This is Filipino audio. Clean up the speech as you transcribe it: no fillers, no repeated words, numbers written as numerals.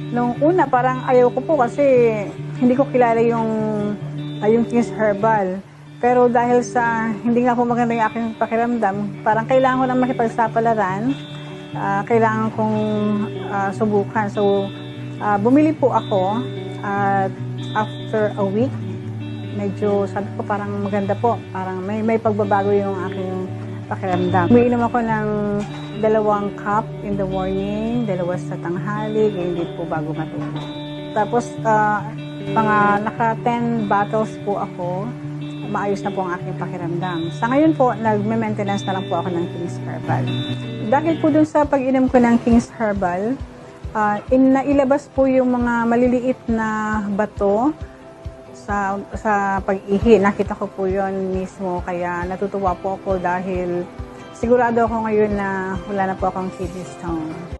Nung una, parang ayaw ko po kasi hindi ko kilala yung King's Herbal. Pero dahil sa hindi nga po maganda yung aking pakiramdam, parang kailangan ko na makipagsapalaran, kailangan kong subukan. So, bumili po ako at after a week, medyo sabi ko parang maganda po. Parang may pagbabago yung aking pakiramdam. Umiinom ako ng 2 cup in the morning, 2 sa tanghali, ganyan din po bago matulog. Tapos, mga naka 10 bottles po ako, maayos na po ang aking pakiramdam. Sa ngayon po, nagme-maintenance na lang po ako ng King's Herbal. Dahil po dun sa pag-inom ko ng King's Herbal, nailabas po yung mga maliliit na bato sa pag-ihi. Nakita ko po yon mismo, kaya natutuwa po ako dahil sigurado ako ngayon na wala na po akong kidney stone.